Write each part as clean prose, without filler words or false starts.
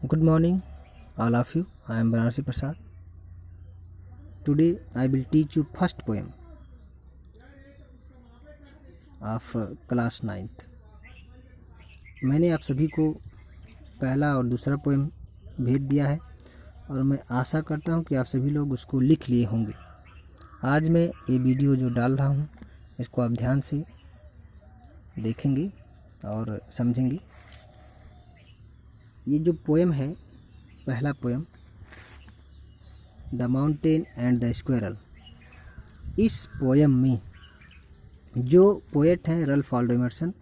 Good morning, all of you. I am Banarsi Prasad. Today I will teach you first poem of class 9th. मैंने आप सभी को पहला और दूसरा पोएम भेज दिया है और मैं आशा करता हूँ कि आप सभी लोग उसको लिख लिए होंगे। आज मैं ये वीडियो जो डाल रहा हूँ इसको आप ध्यान से देखेंगे और समझेंगे। ये जो पोएम है, पहला poem the mountain and the squirrel, इस पोएम में जो पोएट हैं रल्फ वाल्डो इमर्सन,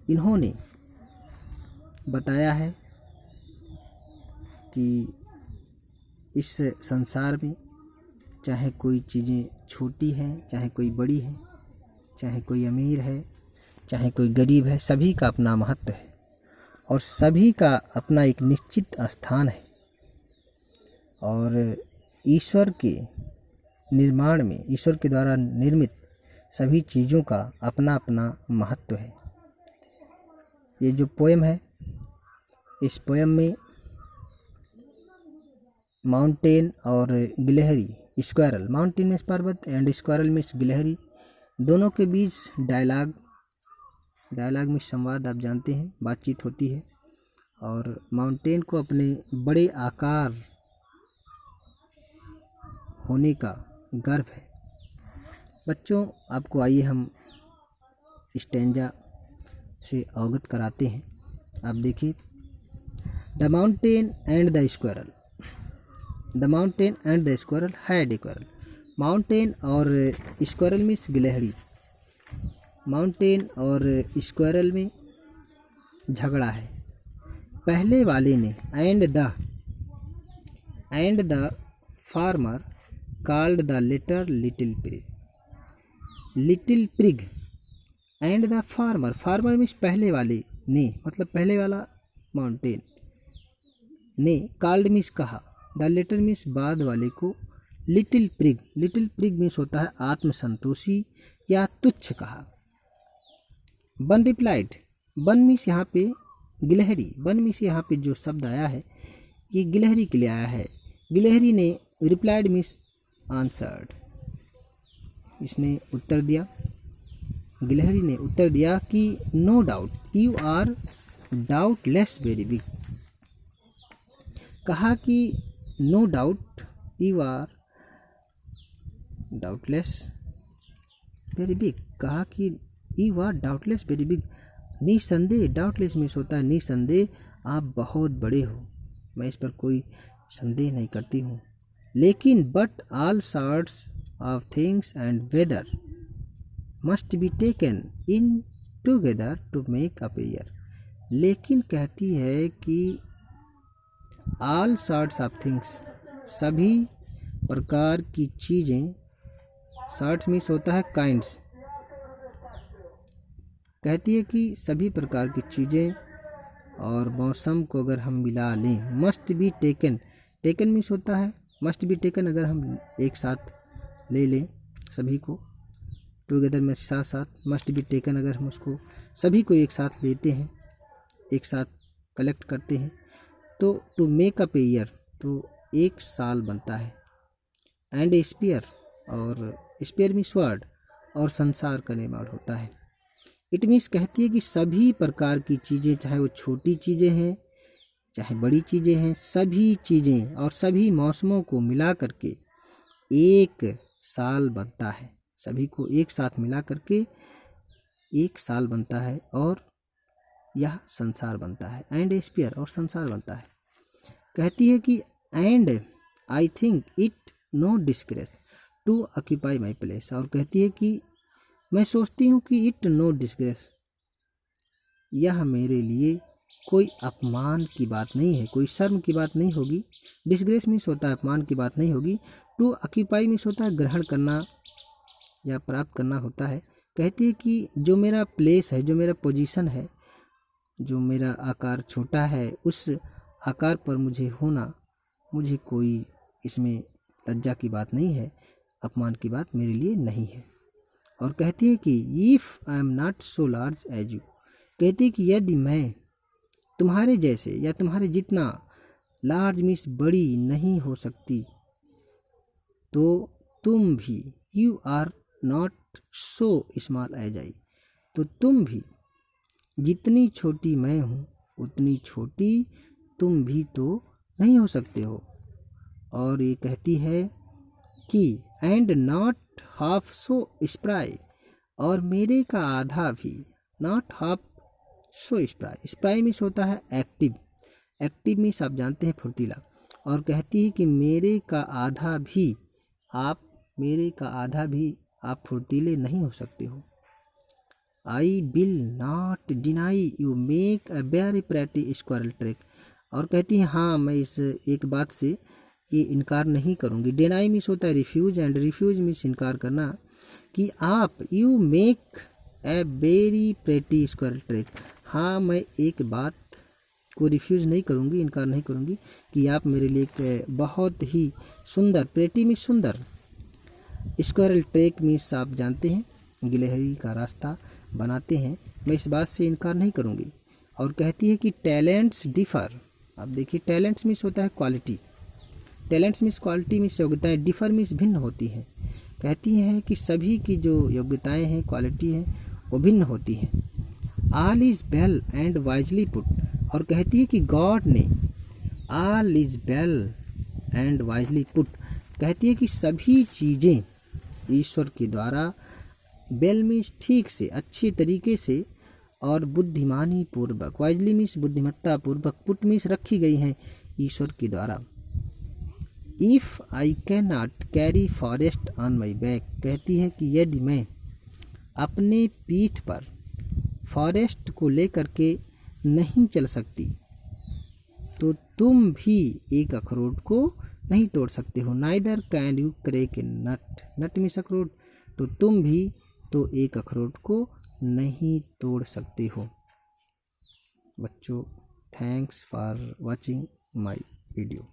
इन्होंने बताया है कि इस संसार में चाहे कोई चीज़ें छोटी हैं, चाहे कोई बड़ी है, चाहे कोई अमीर है, चाहे कोई गरीब है, सभी का अपना महत्व है और सभी का अपना एक निश्चित स्थान है। और ईश्वर के निर्माण में, ईश्वर के द्वारा निर्मित सभी चीज़ों का अपना अपना महत्व है। ये जो पोएम है, इस पोएम में माउंटेन और गिलहरी, स्क्वायरल, माउंटेन में पर्वत एंड स्क्वायरल में गिलहरी, दोनों के बीच डायलॉग में संवाद, आप जानते हैं, बातचीत होती है। और माउंटेन को अपने बड़े आकार होने का गर्व है। बच्चों, आपको आइए हम स्टैंजा से अवगत कराते हैं। आप देखिए, the mountain and the squirrel, the mountain and the squirrel had a quarrel. Mountain और स्क्वायरल में गिलहरी, माउंटेन और स्क्वायरल में झगड़ा है। पहले वाले ने and the farmer called the latter little prig and the farmer means पहले वाले ने, मतलब पहले वाला माउंटेन ने, कॉल्ड मीन्स कहा, द लेटर मीन्स बाद वाले को, लिटिल प्रिग मीन्स होता है आत्मसंतोषी या तुच्छ कहा। वन रिप्लाइड, वन मीन्स यहाँ पे गिलहरी, वन मीन्स यहाँ पे जो शब्द आया है ये गिलहरी के लिए आया है। गिलहरी ने रिप्लाइड मीन्स आंसर्ड, इसने उत्तर दिया, गिलहरी ने उत्तर दिया कि no doubt you are doubtless very big, कहा कि no doubt you are doubtless very big, कहा कि you are doubtless very big, निसंदेह, डाउटलेस मीन्स होता है निसंदेह आप बहुत बड़े हो, मैं इस पर कोई संदेह नहीं करती हूँ। लेकिन but all sorts of things and weather must be taken in together to make up year, लेकिन कहती है कि ऑल सॉर्ट्स ऑफ थिंग्स, सभी प्रकार की चीज़ें, सॉर्ट्स मीन्स होता है काइंड्स, कहती है कि सभी प्रकार की चीज़ें और मौसम को अगर हम मिला लें, must be taken, taken means होता है मस्ट बी टेकन, अगर हम एक साथ ले लें सभी को, टुगेदर में साथ साथ, मस्ट बी टेकन अगर हम उसको सभी को एक साथ लेते हैं, एक साथ कलेक्ट करते हैं, तो to make up a year, तो एक साल बनता है। एंड ए स्पीयर, और स्पीयर मीन्स वर्ड, और संसार का निर्माण होता है। इट मीन्स कहती है कि सभी प्रकार की चीज़ें, चाहे वो छोटी चीज़ें हैं चाहे बड़ी चीज़ें हैं, सभी चीज़ें और सभी मौसमों को मिला करके एक साल बनता है, सभी को एक साथ मिला करके एक साल बनता है और यह संसार बनता है। एंड स्पीयर, और संसार बनता है। कहती है कि and I think it no disgrace to occupy my place, और कहती है कि मैं सोचती हूँ कि इट नो डिस्ग्रेस, यह मेरे लिए कोई अपमान की बात नहीं है, कोई शर्म की बात नहीं होगी। डिस्ग्रेस मीन्स होता है अपमान की बात नहीं होगी। टू ऑक्यूपाई मीन्स होता है ग्रहण करना या प्राप्त करना होता है। कहती है कि जो मेरा प्लेस है, जो मेरा पोजीशन है, जो मेरा आकार छोटा है, उस आकार पर मुझे होना, मुझे कोई इसमें लज्जा की बात नहीं है, अपमान की बात मेरे लिए नहीं है। और कहती है कि if I am not so large as you, कहती है कि यदि मैं तुम्हारे जैसे या तुम्हारे जितना लार्ज मीन्स बड़ी नहीं हो सकती, तो तुम भी, you are not so small as I, तो तुम भी, जितनी छोटी मैं हूँ उतनी छोटी तुम भी तो नहीं हो सकते हो। और ये कहती है कि and not half so spry, और मेरे का आधा भी, not half so spry, spry means होता है एक्टिव, एक्टिव मीन्स आप जानते हैं फुर्तीला, और कहती है कि मेरे का आधा भी आप फुर्तीले नहीं हो सकते हो। I will not deny you make a very pretty squirrel track, और कहती है हाँ मैं इस एक बात से ये इनकार नहीं करूँगी। डिनाई मीन्स होता है रिफ्यूज, एंड रिफ्यूज मीन्स इनकार करना, कि आप you make a very pretty squirrel track, हाँ मैं एक बात को रिफ्यूज़ नहीं करूँगी, इनकार नहीं करूँगी कि आप मेरे लिए एक बहुत ही सुंदर, प्रेटी मीन्स सुंदर, स्क्वायरल ट्रैक मीन्स आप जानते हैं गिलहरी का रास्ता बनाते हैं, मैं इस बात से इनकार नहीं करूँगी। और कहती है कि टैलेंट्स डिफ़र, अब देखिए टैलेंट्स मीन्स होता है quality, talents means quality means योग्यताएं, डिफ़र मीन्स भिन्न होती हैं। कहती हैं कि सभी की जो योग्यताएं हैं, क्वालिटी हैं, वो भिन्न होती हैं। All is well and wisely put, और कहती है कि गॉड ने all is well and wisely put, कहती है कि सभी चीज़ें ईश्वर के द्वारा, वेल मीन्स ठीक से, अच्छे तरीके से, और बुद्धिमानी पूर्वक, वाइजली मीन्स बुद्धिमत्ता पूर्वक, पुट मीन्स रखी गई हैं ईश्वर के द्वारा। If I can not carry forest on my back, कहती है कि यदि मैं अपने पीठ पर फॉरेस्ट को लेकर के नहीं चल सकती, तो तुम भी एक अखरोट को नहीं तोड़ सकते हो। Neither can you crack a nut, nut means अखरोट, तो तुम भी तो एक अखरोट को नहीं तोड़ सकते हो। बच्चों, thanks for watching my video.